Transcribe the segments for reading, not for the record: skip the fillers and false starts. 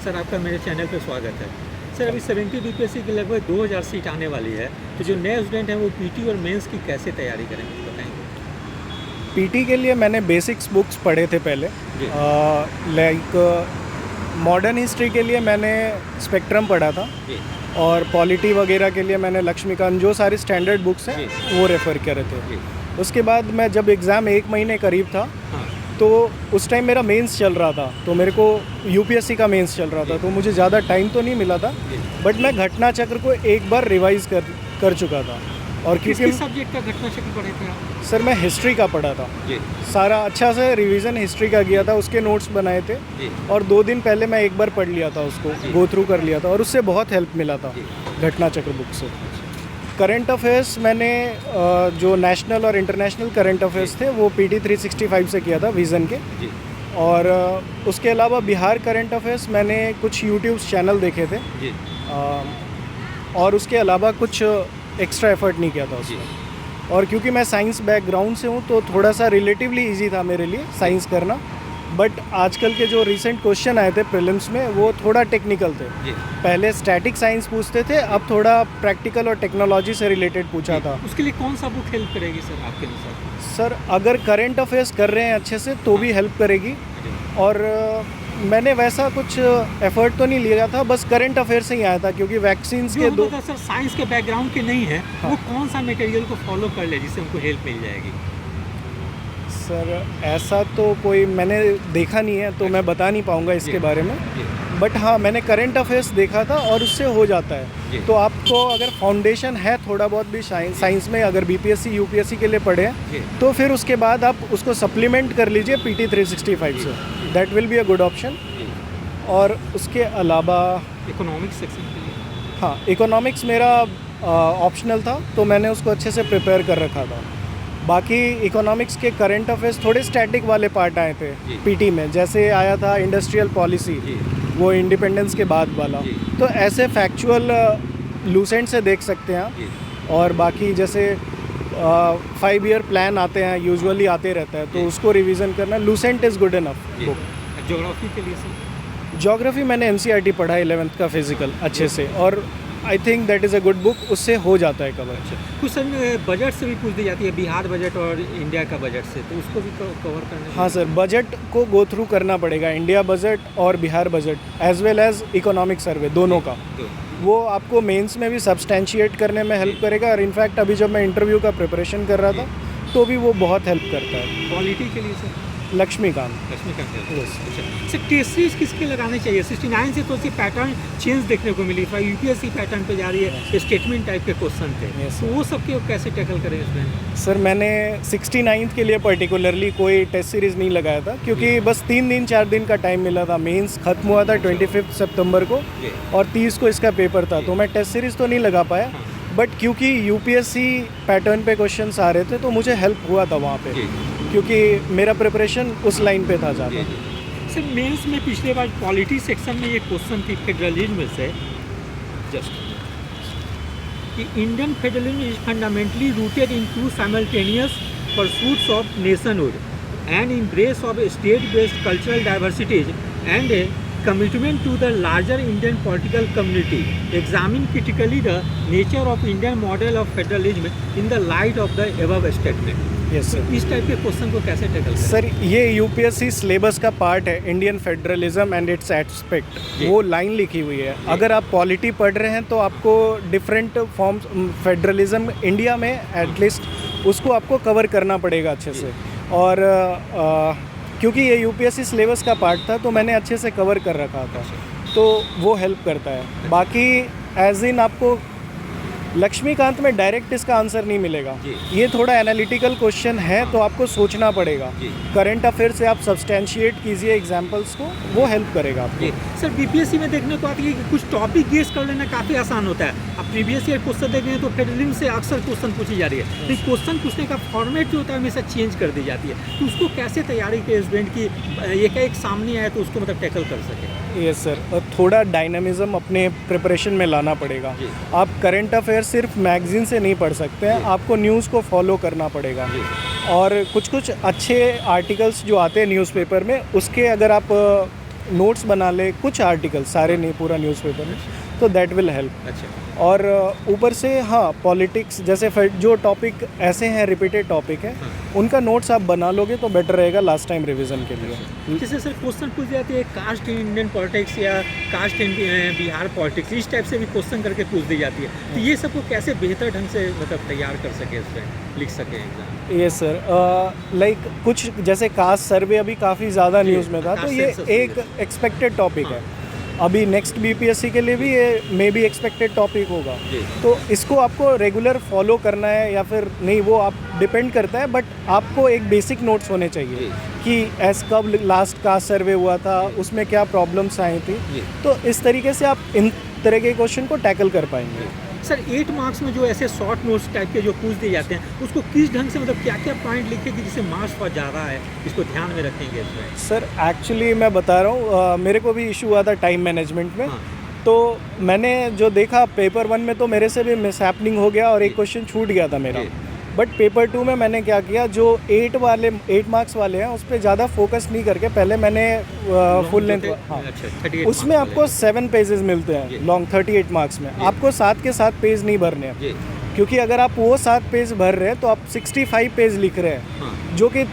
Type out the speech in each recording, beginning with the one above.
Sir आपका मेरे channel पर स्वागत है। सर अभी 70 बीपीएससी की लगभग 2000 सीट आने वाली है, तो जो नए स्टूडेंट हैं वो पीटी और मेंस की कैसे तैयारी करेंगे बताएंगे? पीटी के लिए मैंने बेसिक्स बुक्स पढ़े थे पहले, लाइक मॉडर्न हिस्ट्री के लिए मैंने स्पेक्ट्रम पढ़ा था और पॉलिटी वगैरह के लिए मैंने लक्ष्मीकांत, जो सारी स्टैंडर्ड बुक्स हैं वो रेफ़र करे थे। उसके बाद मैं जब एग्ज़ाम 1 महीने करीब था तो उस टाइम मेरा मेंस चल रहा था, तो मेरे को यूपीएससी का मेंस चल रहा था, तो मुझे ज़्यादा टाइम तो नहीं मिला था, बट मैं घटना चक्र को एक बार रिवाइज़ कर चुका था। और किस सब्जेक्ट का घटना चक्र पढ़े थे आप? सर मैं हिस्ट्री का पढ़ा था, सारा अच्छा से रिवीजन हिस्ट्री का किया था, उसके नोट्स बनाए थे और 2 दिन पहले मैं एक बार पढ़ लिया था, उसको गो थ्रू कर लिया था और उससे बहुत हेल्प मिला था घटना चक्र बुक से। करंट अफेयर्स मैंने जो नेशनल और इंटरनेशनल करंट अफेयर्स थे वो पीटी 365 से किया था विज़न के, और उसके अलावा बिहार करंट अफेयर्स मैंने कुछ यूट्यूब चैनल देखे थे और उसके अलावा कुछ एक्स्ट्रा एफर्ट नहीं किया था उसमें। और क्योंकि मैं साइंस बैकग्राउंड से हूँ तो थोड़ा सा रिलेटिवली इजी था मेरे लिए साइंस करना, बट आजकल के जो रिसेंट क्वेश्चन आए थे प्रीलिम्स में वो थोड़ा टेक्निकल थे। पहले स्टैटिक साइंस पूछते थे, अब थोड़ा प्रैक्टिकल और टेक्नोलॉजी से रिलेटेड पूछा था। उसके लिए कौन सा बुक हेल्प करेगी सर आपके अनुसार? सर अगर करंट अफेयर्स कर रहे हैं अच्छे से तो भी हेल्प करेगी, और मैंने वैसा कुछ एफर्ट तो नहीं लिया था, बस करंट अफेयर से ही आया था क्योंकि वैक्सीन्स के दो सर साइंस के बैकग्राउंड के नहीं है, वो कौन सा मटेरियल को फॉलो कर ले जिससे उनको हेल्प मिल जाएगी? सर ऐसा तो कोई मैंने देखा नहीं है तो मैं बता नहीं पाऊँगा इसके बारे में, बट हाँ मैंने करंट अफेयर्स देखा था और उससे हो जाता है। तो आपको अगर फाउंडेशन है थोड़ा बहुत भी साइंस में, अगर बीपीएससी यूपीएससी के लिए पढ़े तो फिर उसके बाद आप उसको सप्लीमेंट कर लीजिए पीटी 365 से, that will be a good option. और उसके अलावा इकोनॉमिक्स सेक्शन के लिए, हाँ इकोनॉमिक्स मेरा ऑप्शनल था तो मैंने उसको अच्छे से प्रिपेयर कर रखा था। बाकी इकोनॉमिक्स के करंट अफेयर्स थोड़े स्टैटिक वाले पार्ट आए थे पीटी में, जैसे आया था इंडस्ट्रियल पॉलिसी, वो इंडिपेंडेंस के बाद वाला, तो ऐसे फैक्चुअल लूसेंट से देख सकते हैं आप। और बाकी जैसे 5 ईयर प्लान आते हैं, यूजुअली आते रहता है, तो उसको रिवीजन करना, Lucent is good enough book. Geography के लिए सर? ज्योग्राफी मैंने एनसीईआरटी पढ़ा 11th का फिजिकल अच्छे से, और I think that is a good book, उससे हो जाता है कवर। कुछ सर बजट से भी पूछ दी जाती है, बिहार बजट और इंडिया का बजट से, तो उसको भी कवर करना? हाँ सर, बजट को गो थ्रू करना पड़ेगा, इंडिया बजट और Bihar budget as well as economic survey दोनों का। वो आपको मेंस में भी सब्सटेंशिएट करने में हेल्प करेगा, और इनफैक्ट अभी जब मैं इंटरव्यू का प्रिपरेशन कर रहा था तो भी वो बहुत हेल्प करता है। क्वालिटी के लिए सर? लक्ष्मीकांत। अच्छा सर, टेस्ट सीरीज किसके लगाने चाहिए? 69 से तो उसकी पैटर्न चेंज देखने को मिली था, यूपीएससी पैटर्न पे जा रही है, स्टेटमेंट टाइप के क्वेश्चन थे, तो वो सब के कैसे टैकल करें इसमें? सर मैंने 69th के लिए पर्टिकुलरली कोई टेस्ट सीरीज़ नहीं लगाया था, क्योंकि बस 3 दिन 4 दिन का टाइम मिला था। मेंस खत्म हुआ था 25 सितंबर को और 30 को इसका पेपर था, तो मैं टेस्ट सीरीज़ तो नहीं लगा पाया, बट क्योंकि यूपीएससी पैटर्न पे क्वेश्चंस आ रहे थे तो मुझे हेल्प हुआ था वहाँ पे, क्योंकि मेरा प्रिपरेशन उस लाइन पे था ज़्यादा। सर मेंस में पिछले बार पॉलिटी सेक्शन में ये क्वेश्चन थी फेडरलिज्म से, जस्ट कि Indian federalism is fundamentally rooted in 2 simultaneous pursuits of nationhood and embrace of state based cultural diversities and a commitment to the larger Indian political community. Examine critically the nature of Indian model of federalism in the light of the above statement. Yes sir. इस type के question को कैसे tackle करें? Sir ये UPSC syllabus का part है, Indian federalism and it's aspect, वो line लिखी हुई है। अगर आप पॉलिटी पढ़ रहे हैं तो आपको डिफरेंट फॉर्म्स फेडरलिज्म इंडिया में एटलीस्ट उसको आपको कवर करना पड़ेगा अच्छे से, और क्योंकि ये यूपीएससी सिलेबस का पार्ट था तो मैंने अच्छे से कवर कर रखा था, तो वो हेल्प करता है। बाकी एज इन आपको लक्ष्मीकांत में डायरेक्ट इसका आंसर नहीं मिलेगा, ये थोड़ा एनालिटिकल क्वेश्चन है तो आपको सोचना पड़ेगा। करंट अफेयर से आप सब्सटेंशिएट कीजिए एग्जांपल्स को, वो हेल्प करेगा आपको। सर बीपीएससी में देखने को आती है कि कुछ टॉपिक गेस कर लेना काफ़ी आसान होता है। अब प्रीवियस ईयर क्वेश्चन देख रहे हैं तो फेडरलिज्म से अक्सर क्वेश्चन पूछी जा रही है, तो क्वेश्चन पूछने का फॉर्मेट जो होता है हमेशा चेंज कर दी जाती है, तो उसको कैसे तैयारी के स्टूडेंट की एक सामने आए तो उसको मतलब टैकल कर सके? यस सर, और थोड़ा डायनामिज्म अपने प्रिपरेशन में लाना पड़ेगा। आप करंट अफेयर सिर्फ मैगजीन से नहीं पढ़ सकते हैं, आपको न्यूज़ को फॉलो करना पड़ेगा, और कुछ कुछ अच्छे आर्टिकल्स जो आते हैं न्यूज़पेपर में उसके अगर आप नोट्स बना ले कुछ आर्टिकल, सारे नहीं पूरा न्यूज़पेपर में, तो दैट विल हेल्प। अच्छा। और ऊपर से हाँ, पॉलिटिक्स जैसे जो टॉपिक ऐसे हैं रिपीटेड टॉपिक है, उनका नोट्स आप बना लोगे तो बेटर रहेगा लास्ट टाइम रिवीजन के लिए। जैसे सर क्वेश्चन पूछ जाते हैं कास्ट इन इंडियन पॉलिटिक्स या कास्ट इन बिहार पॉलिटिक्स, इस टाइप से भी क्वेश्चन करके पूछ दी जाती है, तो ये सबको कैसे बेहतर ढंग से मतलब तैयार कर सके, उसमें लिख सके एग्जाम? ये सर लाइक कुछ जैसे कास्ट सर्वे अभी काफ़ी ज़्यादा न्यूज़ में था, तो कास्ट ये सेंसस एक एक्सपेक्टेड टॉपिक है। अभी नेक्स्ट बीपीएससी के लिए भी ये मे बी एक्सपेक्टेड टॉपिक होगा, जी। तो इसको आपको रेगुलर फॉलो करना है या फिर नहीं, वो आप डिपेंड करता है, बट आपको एक बेसिक नोट्स होने चाहिए जी। कि कब लास्ट कास्ट सर्वे हुआ था, उसमें क्या प्रॉब्लम्स आई थी, जी। तो इस तरीके से आप इन तरह के क्वेश्चन को टैकल कर पाएंगे। सर 8 मार्क्स में जो ऐसे शॉर्ट नोट्स टाइप के जो पूछ दिए जाते हैं, उसको किस ढंग से मतलब क्या क्या पॉइंट लिखेंगे जिससे मार्क्स बहुत ज़्यादा है, इसको ध्यान में रखेंगे इसमें? सर एक्चुअली मैं बता रहा हूँ, मेरे को भी इशू हुआ था टाइम मैनेजमेंट में। हाँ। तो मैंने जो देखा पेपर 1 में तो मेरे से भी मिस हैपनिंग हो गया और एक क्वेश्चन छूट गया था मेरा, जी। बट पेपर 2 में मैंने क्या किया, जो 8 मार्क्स वाले हैं उस पर ज़्यादा फोकस नहीं करके पहले मैंने फुल लेंथ, हाँ, अच्छा, 38 उसमें marks आपको वाले। 7 पेजेस मिलते जी। हैं लॉन्ग 38 मार्क्स में, जी। आपको 7 के 7 पेज नहीं भरने हैं, जी। क्योंकि अगर आप वो 7 पेज भर रहे हैं तो आप 65 पेज लिख रहे हैं, हाँ। जो कि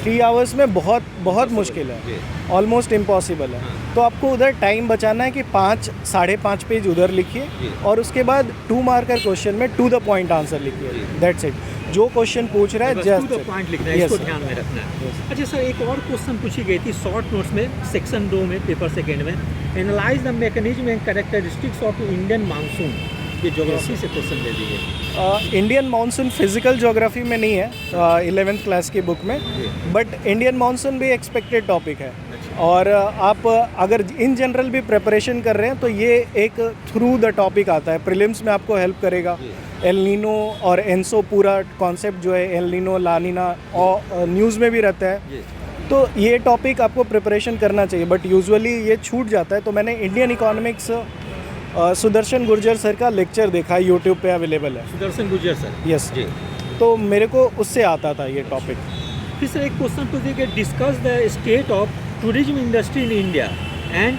3 आवर्स में बहुत बहुत मुश्किल है, जी। ऑलमोस्ट इम्पॉसिबल है। हाँ। तो आपको उधर टाइम बचाना है कि 5 साढ़े 5 पेज उधर लिखिए जी। और उसके बाद 2 मार्कर क्वेश्चन में टू द पॉइंट आंसर लिखिए, जी। That's it. जो क्वेश्चन पूछ रहा है बस जस्ट to the point लिखना है, Yes, इसको sir. ध्यान में रखना है। Yes. अच्छा सर, एक और क्वेश्चन पूछी गई थी शॉर्ट नोट्स में, सेक्शन 2 में, पेपर सेकेंड में, analyse the mechanism and characteristics of Indian monsoon, ये ज्योग्राफी से क्वेश्चन दे दिए। इंडियन मानसून फिजिकल ज्योग्राफी में नहीं है, 11th क्लास की बुक में, जी। बट इंडियन मानसून भी एक्सपेक्टेड टॉपिक है। अच्छा। और आप अगर इन जनरल भी प्रिपरेशन कर रहे हैं तो ये एक थ्रू द टॉपिक आता है, प्रीलिम्स में आपको हेल्प करेगा। जी। एल नीनो और एनसो पूरा कॉन्सेप्ट जो है, एल नीनो लानीना और न्यूज़ में भी रहता है, जी। तो ये टॉपिक आपको प्रिपरेशन करना चाहिए, बट यूजुअली ये छूट जाता है। तो मैंने Indian economics Sudarshan Gurjar sir का लेक्चर देखा है, यूट्यूब पे अवेलेबल है। सुदर्शन गुर्जर सर। यस जी। तो मेरे को उससे आता था ये टॉपिक। फिर सर एक क्वेश्चन पूछ दिया कि discuss the state of tourism industry in India and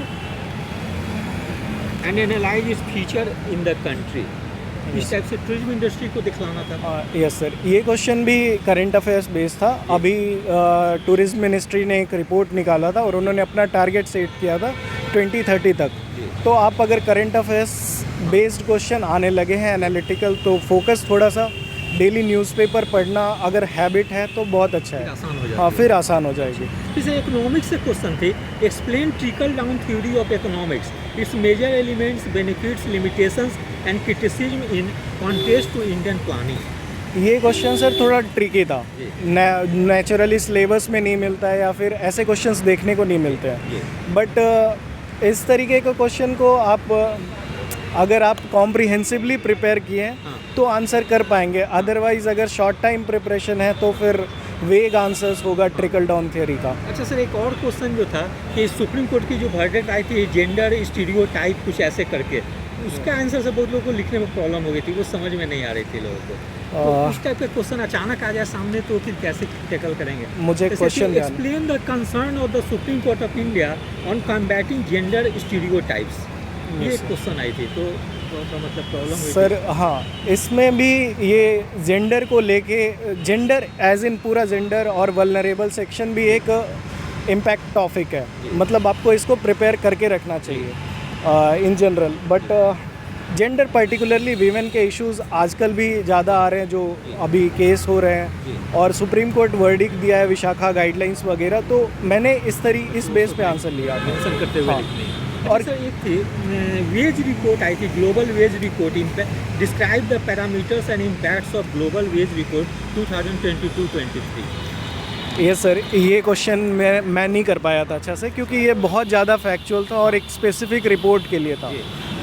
analyse its feature in the country, इस टाइप से टूरिज्म इंडस्ट्री को दिखलाना था। यस सर, ये क्वेश्चन भी करंट अफेयर्स बेस्ड था। अभी टूरिज्म मिनिस्ट्री ने एक रिपोर्ट निकाला था और उन्होंने अपना टारगेट सेट किया था 2030 तक। जी। तो आप अगर करंट अफेयर्स बेस्ड क्वेश्चन आने लगे हैं एनालिटिकल, तो फोकस थोड़ा सा डेली न्यूज़पेपर पढ़ना अगर हैबिट है तो बहुत अच्छा फिर है। आसान हो जाता हाँ, है। फिर आसान हो जाएगी। फिर से इकोनॉमिक्स से क्वेश्चन थे, explain trickle down theory of economics, its major elements, benefits, limitations and criticism in contest to Indian planning. ये क्वेश्चन सर थोड़ा ट्रिकी था, जी। नेचुरली सिलेबस में नहीं मिलता है या फिर ऐसे क्वेश्चंस देखने को नहीं मिलते हैं। जी। बट इस तरीके के क्वेश्चन को आप अगर आप कॉम्प्रिहेंसिवली प्रिपेयर किए हैं हाँ। तो आंसर कर पाएंगे, अदरवाइज अगर शॉर्ट टाइम प्रिपरेशन है तो फिर वेग आंसर्स होगा ट्रिकल डाउन थ्योरी का। अच्छा सर, एक और क्वेश्चन जो था कि सुप्रीम कोर्ट की जो वर्डिक्ट आई थी जेंडर स्टीरियोटाइप कुछ ऐसे करके, उसका आंसर से बहुत लोगों को लिखने में प्रॉब्लम हो गई थी, वो समझ में नहीं आ रही थी लोगों को। तो उस टाइप का क्वेश्चन अचानक आ जाए सामने तो फिर कैसे टैकल करेंगे? मुझे question explain the concern of the supreme court of India on combating gender stereotypes, ये क्वेश्चन आई थी, तो उसका मतलब प्रॉब्लम हुई सर थी? हाँ, इसमें भी ये जेंडर को लेके, जेंडर एज इन पूरा जेंडर और वल्नरेबल सेक्शन भी एक इम्पैक्ट टॉपिक है, मतलब आपको इसको प्रिपेयर करके रखना चाहिए in general. But gender particularly women के इश्यूज आजकल भी ज़्यादा आ रहे हैं, जो अभी केस हो रहे हैं, और सुप्रीम कोर्ट वर्डिक्ट दिया है विशाखा गाइडलाइंस वगैरह, तो मैंने इस बेस पे आंसर लिया। मेंशन करते हुए हाँ। लिखने। और और सर एक थी वेज रिपोर्ट आई थी, global wage report, describe the parameters and impacts of global wage report 2022-23। ये सर, ये क्वेश्चन मैं नहीं कर पाया था अच्छा से, क्योंकि ये बहुत ज़्यादा फैक्चुअल था और एक स्पेसिफिक रिपोर्ट के लिए था।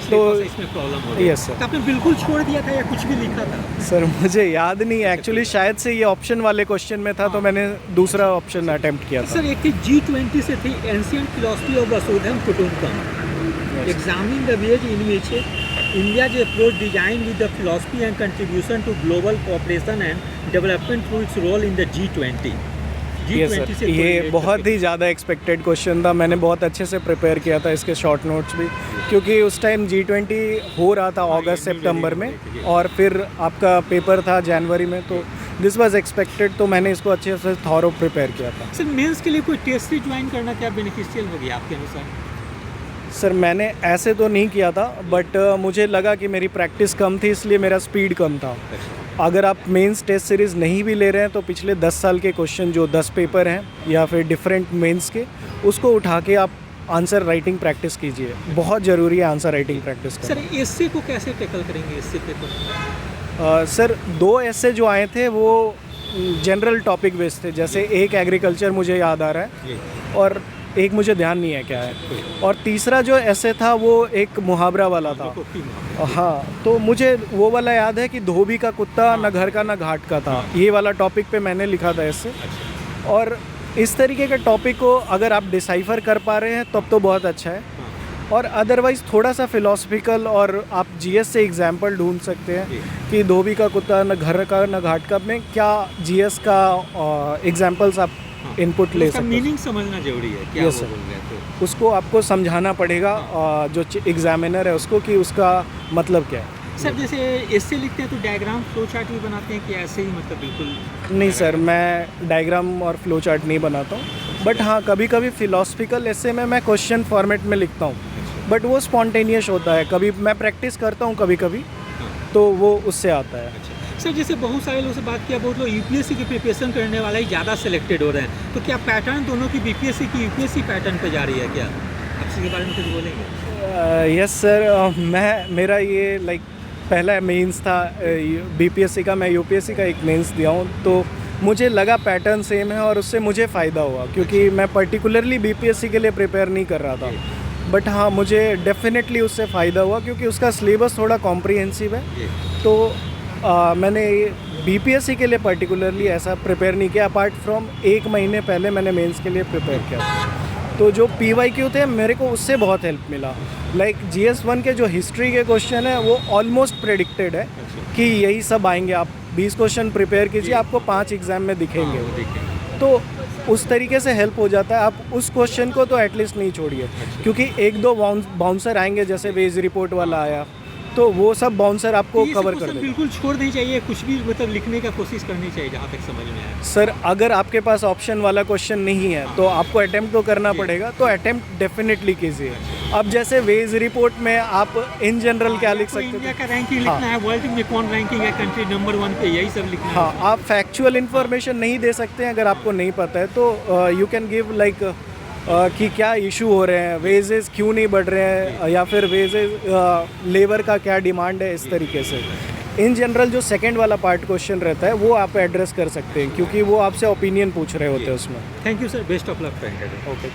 तो तो इसमें प्रॉब्लम हो रही यस सर। तो आपने बिल्कुल छोड़ दिया था या कुछ भी लिखा था? सर मुझे याद नहीं, एक्चुअली शायद से ये ऑप्शन वाले क्वेश्चन में था, तो मैंने दूसरा ऑप्शन अटेम्प्ट किया था। सर एक थी G20 से थी, ancient philosophy of Vasudhaiva Kutumbakam, examining the ways in which India जो approach design with the philosophy and contribution to global cooperation and development through its role in the G20। ये sir, G20 से ये correlate बहुत करके। ही ज़्यादा expected question था। मैंने बहुत अच्छे से प्रिपेयर किया था इसके शॉर्ट नोट्स भी, क्योंकि उस टाइम G20 हो रहा था हाँ, अगस्त ये न्यू सितंबर दिल्ली में, में हुई थी। और फिर आपका पेपर था जनवरी में, तो दिस वाज एक्सपेक्टेड, तो मैंने इसको अच्छे से थॉरो प्रिपेयर किया था। सर मेंस के लिए कोई टेस्ट सीरीज ज्वाइन करना क्या बेनिफिशियल हो गया आपके अनुसार? सर मैंने ऐसे तो नहीं किया था, बट मुझे लगा कि मेरी प्रैक्टिस कम थी, इसलिए मेरा स्पीड कम था। अगर आप मेंस टेस्ट सीरीज़ नहीं भी ले रहे हैं तो पिछले 10 साल के क्वेश्चन जो 10 पेपर हैं या फिर डिफरेंट मेंस के, उसको उठा के आप आंसर राइटिंग प्रैक्टिस कीजिए। बहुत ज़रूरी है आंसर राइटिंग प्रैक्टिस सर करना। एसए को कैसे टैकल करेंगे, एसए पेपर? सर 2 ऐसे जो आए थे वो जनरल टॉपिक बेस्ड थे, जैसे एक एग्रीकल्चर मुझे याद आ रहा है, और एक मुझे ध्यान नहीं है क्या है, और तीसरा जो ऐसे था वो एक मुहावरा वाला था। हाँ, तो मुझे वो वाला याद है कि धोबी का कुत्ता न घर का न घाट का था, ये वाला टॉपिक पे मैंने लिखा था ऐसे। और इस तरीके के टॉपिक को अगर आप डिसाइफर कर पा रहे हैं तब तो बहुत अच्छा है, और अदरवाइज़ थोड़ा सा फिलोसफिकल, और आप जीएस से एग्जाम्पल ढूंढ सकते हैं कि धोबी का कुत्ता न घर का न घाट का में क्या जीएस का एग्जाम्पल्स आप इनपुट ले उसका सकते हैं। मीनिंग समझना जरूरी है, क्या Yes, वो sir. बोल रहे हैं तो। उसको आपको समझाना पड़ेगा जो एग्जामिनर है उसको, कि उसका मतलब क्या है। सर जैसे एसए लिखते हैं तो डायग्राम फ्लो चार्ट भी बनाते हैं कि ऐसे ही, मतलब बिल्कुल? नहीं सर, मैं डायग्राम और फ्लो चार्ट नहीं बनाता हूँ, बट हाँ कभी कभी फिलोसफिकल ऐसे में मैं क्वेश्चन फॉर्मेट में लिखता हूँ, बट वो स्पॉन्टेनियस होता है। कभी मैं प्रैक्टिस करता हूँ कभी कभी, तो वो उससे आता है। सर जैसे बहुत सारे लोगों से बात किया, बहुत लोग यूपीएससी की प्रिपरेशन करने वाला ही ज़्यादा सिलेक्टेड हो रहे हैं, तो क्या पैटर्न दोनों की बीपीएससी की यूपीएससी पैटर्न पे जा रही है क्या? आप इसके बारे में कुछ बोलेंगे? यस सर, मेरा ये लाइक पहला मेंस था बीपीएससी का, मैं यूपीएससी का एक मेंस दिया हूँ, तो मुझे लगा पैटर्न सेम है और उससे मुझे फ़ायदा हुआ, क्योंकि मैं पर्टिकुलरली बीपीएससी के लिए प्रिपेयर नहीं कर रहा था, बट हाँ मुझे डेफिनेटली उससे फ़ायदा हुआ, क्योंकि उसका सिलेबस थोड़ा कॉम्प्रिहेंसिव है। तो मैंने बीपीएससी के लिए पर्टिकुलरली ऐसा प्रिपेयर नहीं किया, अपार्ट फ्रॉम 1 महीने पहले मैंने मेंस के लिए प्रिपेयर किया। तो जो पीवाईक्यू थे मेरे को उससे बहुत हेल्प मिला। लाइक GS1 के जो हिस्ट्री के क्वेश्चन है वो ऑलमोस्ट प्रेडिक्टेड है कि यही सब आएंगे। आप 20 क्वेश्चन प्रिपेयर कीजिए, आपको 5 एग्ज़ाम में दिखेंगे वो। तो उस तरीके से हेल्प हो जाता है। आप उस क्वेश्चन को तो एटलीस्ट नहीं छोड़िए, क्योंकि 1-2 बाउंसर आएंगे, जैसे वेज रिपोर्ट वाला आया, तो वो सब बाउंसर आपको ये सब कवर कर क्वेश्चन देगा। बिल्कुल छोड़ नहीं चाहिए, कुछ भी मतलब लिखने का कोशिश करनी चाहिए जहाँ तक समझ में आए। सर अगर आपके पास ऑप्शन वाला क्वेश्चन नहीं है तो आपको अटेम्प्ट तो करना पड़ेगा, तो अटेम्प्ट डेफिनेटली कीजिए। अब जैसे वेज रिपोर्ट में आप इन जनरल क्या लिख आपको सकते इंडिया थे? का रैंकिंग लिखना है, वर्ल्ड में कौन रैंकिंग है, कंट्री नंबर 1 पे, यही सब लिखना है। हाँ, आप फैक्चुअल इन्फॉर्मेशन नहीं दे सकते हैं अगर आपको नहीं पता है, तो यू कैन गिव लाइक कि क्या इशू हो रहे हैं, वेजेस क्यों नहीं बढ़ रहे हैं, या फिर वेजेस लेबर का क्या डिमांड है, इस तरीके से। इन जनरल जो सेकंड वाला पार्ट क्वेश्चन रहता है वो आप एड्रेस कर सकते हैं, क्योंकि वो आपसे ओपिनियन पूछ रहे होते हैं उसमें। Thank you sir, best of luck for interview. Okay.